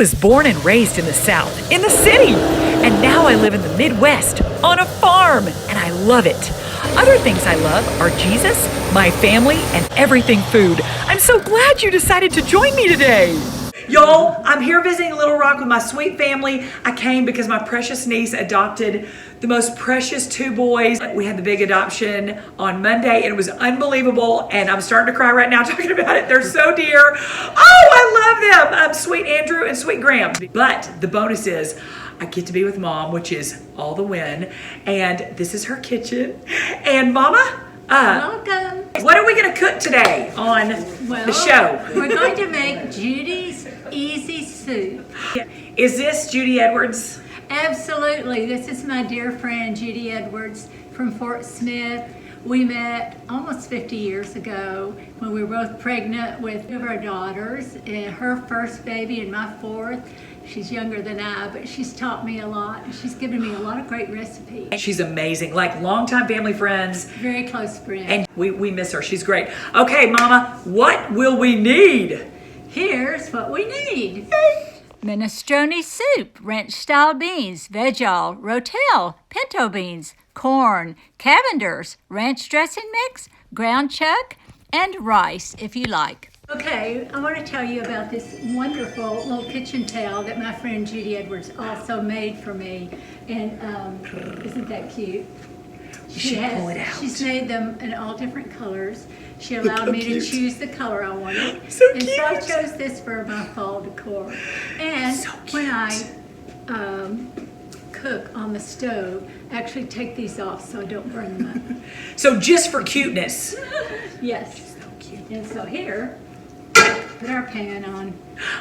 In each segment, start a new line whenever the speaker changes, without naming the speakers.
was born and raised in the South, in the city, and now I live in the Midwest, on a farm, and I love it. Other things I love are Jesus, my family, and everything food. I'm so glad you decided to join me today. Y'all, I'm here visiting Little Rock with my sweet family. I came because my precious niece adopted the most precious 2 boys. We had the big adoption on Monday, and it was unbelievable, and I'm starting to cry right now talking about it. They're so dear. Oh, I love them. Sweet Andrew and sweet Graham. But the bonus is I get to be with Mom, which is all the win, and this is her kitchen. And Mama,
welcome.
What are we going to cook today on the show?
We're going to make Judy's Easy Soup.
Is this Judy Edwards?
Absolutely. This is my dear friend Judy Edwards from Fort Smith. We met almost 50 years ago when we were both pregnant with 2 of our daughters, and her first baby and my 4th. She's younger than I, but she's taught me a lot, and she's given me a lot of great recipes.
She's amazing, like longtime family friends.
Very close friend.
And we miss her. She's great. Okay, Mama, what will we need?
Here's what we need. Minestrone soup, ranch-style beans, veg-all, rotel, pinto beans, corn, Cavendars, ranch dressing mix, ground chuck, and rice if you like. Okay, I want to tell you about this wonderful little kitchen towel that my friend Judy Edwards also made for me. And isn't that cute?
Pull it out.
She's made them in all different colors. She allowed me to choose the color I wanted.
So
and
cute.
so I chose this for my fall decor. And
So
when I cook on the stove, I actually take these off so I don't burn them up.
So just for cuteness.
Yes. So cute. And so here, put our pan on.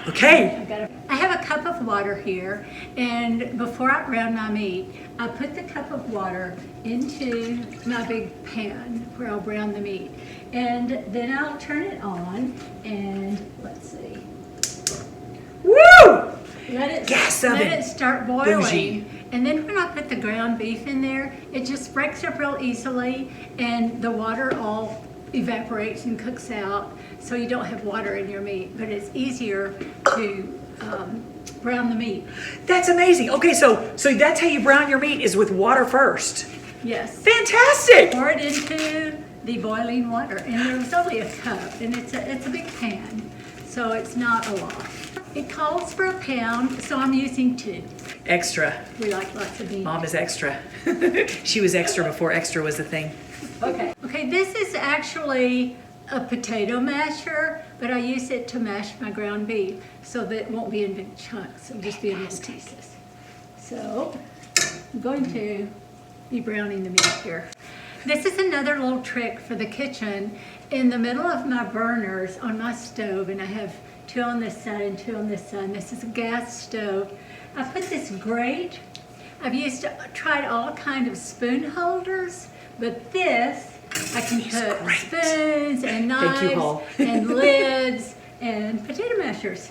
Okay.
I have a cup of water here, and before I brown my meat, I put the cup of water into my big pan where I'll brown the meat. And then I'll turn it on, and let's see.
Woo!
Let it start boiling. Bougie. And then when I put the ground beef in there, it just breaks up real easily, and the water all evaporates and cooks out, so you don't have water in your meat, but it's easier to brown the meat.
That's amazing. Okay, so that's how you brown your meat, is with water first.
Yes.
Fantastic.
Pour it into the boiling water, and there's only a cup, and it's a big pan, so it's not a lot. It calls for a pound, so I'm using 2.
Extra.
We like lots of meat.
Mom is extra. She was extra before extra was a thing.
Okay, this is actually a potato masher, but I use it to mash my ground beef so that it won't be in big chunks. It'll just be in little pieces. So I'm going to be browning the meat here. This is another little trick for the kitchen. In the middle of my burners on my stove, and I have 2 on this side and 2 on this side. This is a gas stove. I put this grate. I've tried all kind of spoon holders, but this I can put spoons and knives and lids and potato mashers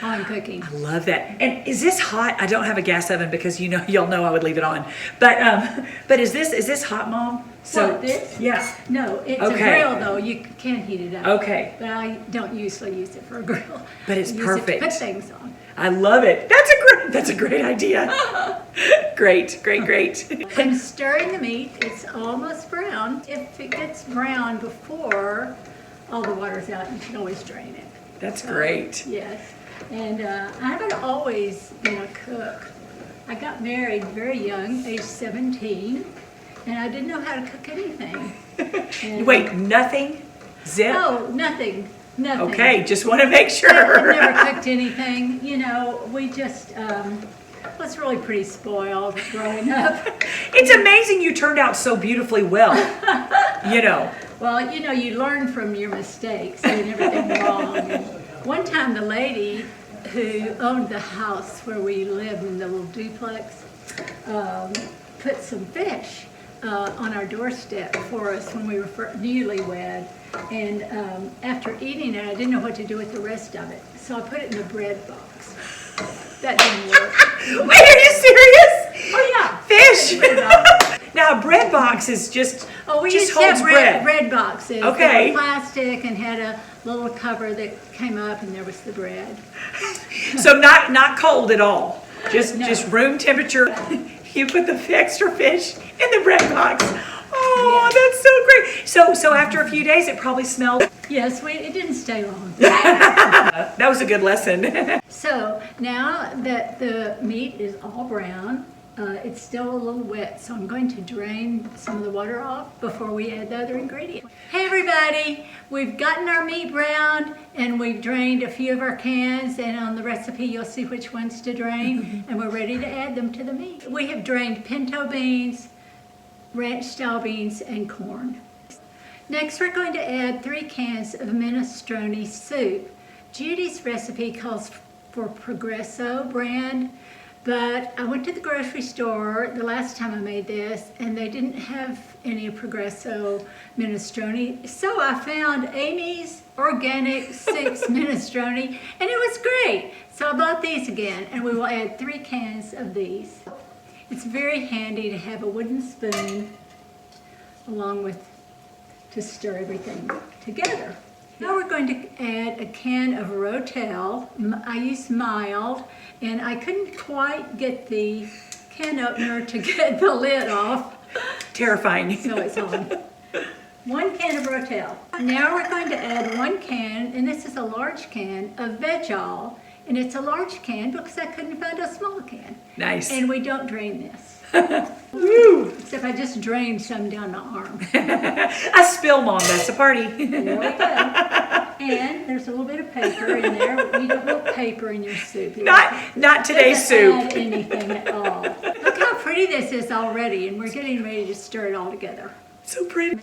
while I'm cooking.
I love that. And is this hot? I don't have a gas oven because y'all know I would leave it on. But is this hot, Mom?
So this?
Yeah.
No, it's a grill though. You can heat it up.
Okay.
But I don't usually use it for a grill.
But it's perfect.
Use it to put things on.
I love it. That's a great idea. Great.
I'm stirring the meat. It's almost brown. If it gets brown before all the water's out, you can always drain it.
That's great.
Yes. And I haven't always been a cook. I got married very young, age 17, and I didn't know how to cook anything. And,
wait, nothing? Zip?
Oh, nothing.
Okay, just want to make sure.
I never cooked anything. We just was really pretty spoiled growing up.
It's amazing you turned out so beautifully well.
Well, you learn from your mistakes, doing everything wrong. And one time the lady who owned the house where we lived in the little duplex put some fish on our doorstep for us when we were newlywed. And after eating it, I didn't know what to do with the rest of it. So I put it in the bread box. That didn't work.
Wait, are you serious?
Oh, yeah.
Fish. Now, a bread box is just
Oh, we
just
used to have
holds bread.
bread boxes.
Okay.
They were plastic and had a little cover that came up, and there was the bread.
So not cold at all. Just
No.
just room temperature. You put the extra fish in the bread box. Oh, that's so great. So after a few days, it probably smelled.
Yes, it didn't stay long.
That was a good lesson.
So now that the meat is all brown, it's still a little wet, so I'm going to drain some of the water off before we add the other ingredients. Hey everybody, we've gotten our meat browned and we've drained a few of our cans, and on the recipe you'll see which ones to drain, and we're ready to add them to the meat. We have drained pinto beans, ranch style beans, and corn. Next we're going to add 3 cans of minestrone soup. Judy's recipe calls for Progresso brand, but I went to the grocery store the last time I made this and they didn't have any Progresso minestrone, so I found Amy's Organic Soups minestrone, and it was great. So I bought these again, and we will add 3 cans of these. It's very handy to have a wooden spoon along with to stir everything together. Now we're going to add a can of Rotel. I use mild, and I couldn't quite get the can opener to get the lid off.
Terrifying.
So it's on. 1 can of Rotel. Now we're going to add 1 can, and this is a large can, of Veg-all. And it's a large can because I couldn't find a small can.
Nice.
And we don't drain this.
Woo!
Except I just drained some down my arm.
A spill, Mom. That's a party.
There we go. And there's a little bit of paper in there. You don't want paper in your soup.
Not today's
Doesn't
soup.
add anything at all. Look how pretty this is already, and we're getting ready to stir it all together.
So pretty.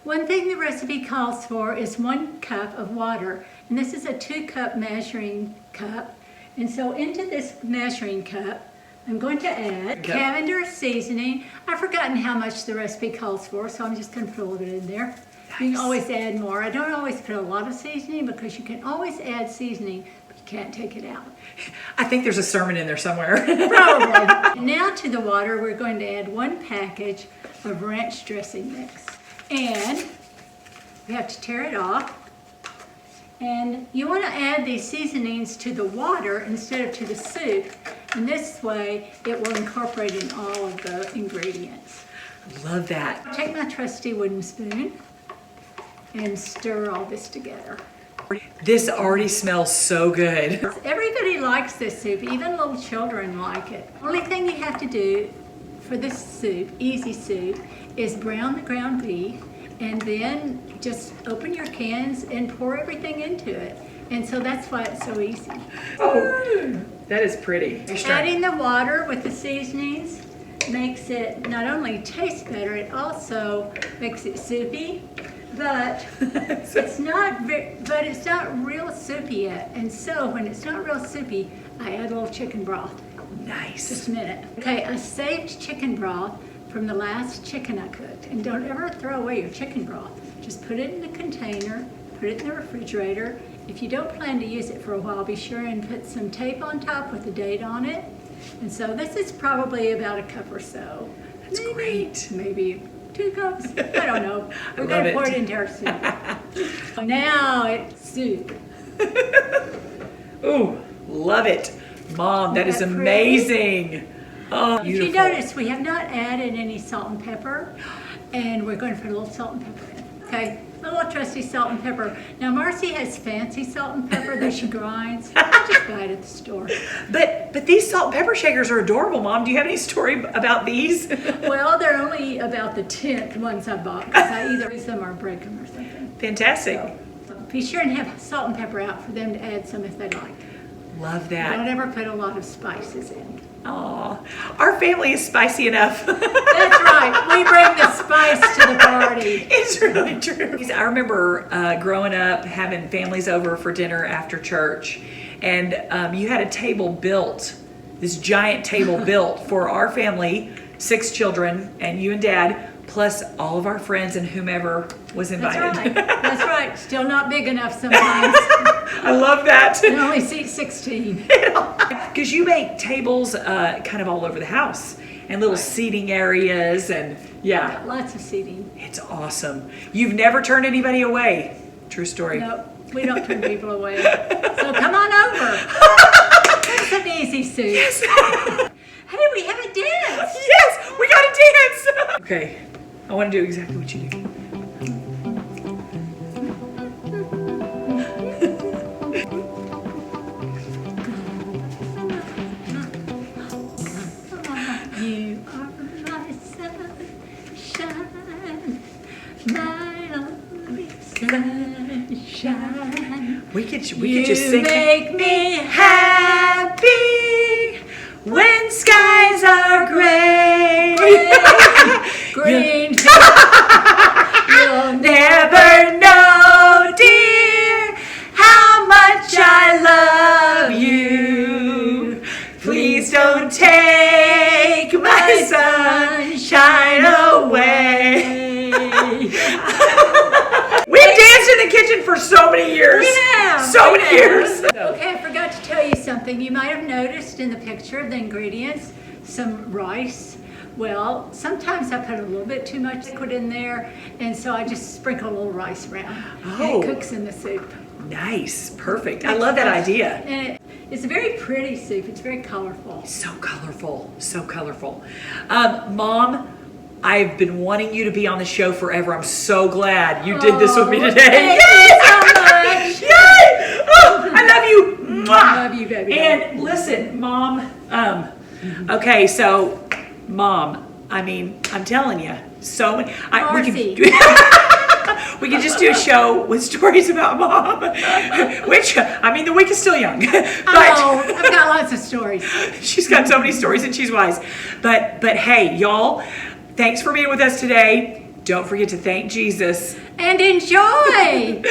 One thing the recipe calls for is 1 cup of water, and this is a 2-cup measuring cup. And so into this measuring cup, I'm going to add Cavendars seasoning. I've forgotten how much the recipe calls for, so I'm just going to put a little bit in there. Nice. You can always add more. I don't always put a lot of seasoning because you can always add seasoning, but you can't take it out.
I think there's a sermon in there somewhere.
Probably. Now to the water, we're going to add 1 package of ranch dressing mix. And we have to tear it off. And you want to add these seasonings to the water instead of to the soup. And this way, it will incorporate in all of the ingredients.
Love that.
Take my trusty wooden spoon and stir all this together.
This already smells so good.
Everybody likes this soup, even little children like it. Only thing you have to do for this soup, easy soup, is brown the ground beef, and then just open your cans and pour everything into it. And so that's why it's so easy.
Oh, that is pretty.
Adding the water with the seasonings makes it not only taste better, it also makes it soupy, but it's not real soupy yet. And so when it's not real soupy, I add a little chicken broth.
Nice.
Just a minute. Okay, I saved chicken broth from the last chicken I cooked. And don't ever throw away your chicken broth. Just put it in a container, put it in the refrigerator. If you don't plan to use it for a while, be sure and put some tape on top with the date on it. And so this is probably about a cup or so.
That's great.
Maybe 2 cups. I don't know. We're going to pour it into our soup. Now it's soup.
Ooh, love it. Mom, that is amazing. Oh, beautiful.
If you notice, we have not added any salt and pepper, and we're going to put a little salt and pepper in. Okay, a little trusty salt and pepper. Now, Marci has fancy salt and pepper that she grinds. I just buy it at the store.
But these salt and pepper shakers are adorable, Mom. Do you have any story about these?
Well, they're only about the 10th ones I bought because I either use them or break them or something.
Fantastic.
So, be sure and have salt and pepper out for them to add some if they like.
Love that.
Don't ever put a lot of spices in.
Aw, our family is spicy enough.
That's right. We bring the spice to the party.
It's really true. I remember growing up having families over for dinner after church, and you had a table built, this giant table built for our family, 6 children, and you and Dad, plus all of our friends and whomever was invited.
That's right. That's right. Still not big enough sometimes.
I love that.
It only seats 16.
Because you make tables kind of all over the house. and little seating areas, and yeah.
Lots of seating.
It's awesome. You've never turned anybody away. True story.
No, we don't turn people away. So come on over. It's an easy soup.
Yes.
Hey, we have a dance.
Yes, we got to dance. Okay, I want to do exactly what you do.
You are my sunshine, my only sunshine.
We could just sing.
You make me
Happy when skies are gray.
green.
You'll never know, dear, how much I love you. Please don't take my sunshine away. We've danced in the kitchen for so many years. So many years.
Okay, I forgot to tell you something. You might have noticed in the picture of the ingredients, some rice. Well, sometimes I put a little bit too much liquid in there, and so I just sprinkle a little rice around. And
Oh.
it cooks in the soup.
Nice, perfect. I love that idea.
And it's a very pretty soup. It's very colorful.
So colorful, so colorful. Mom, I've been wanting you to be on the show forever. I'm so glad you did this with me today.
Thank you so much.
Yay! Oh, I love you. Mwah.
I love you, baby.
And listen, Mom, okay, so, Mom, I mean, I'm telling you, so many.
Marci.
We could just do a show with stories about Mom, which, I mean, the week is still young.
Oh, I've got lots of stories.
She's got so many stories and she's wise. But hey, y'all, thanks for being with us today. Don't forget to thank Jesus.
And enjoy.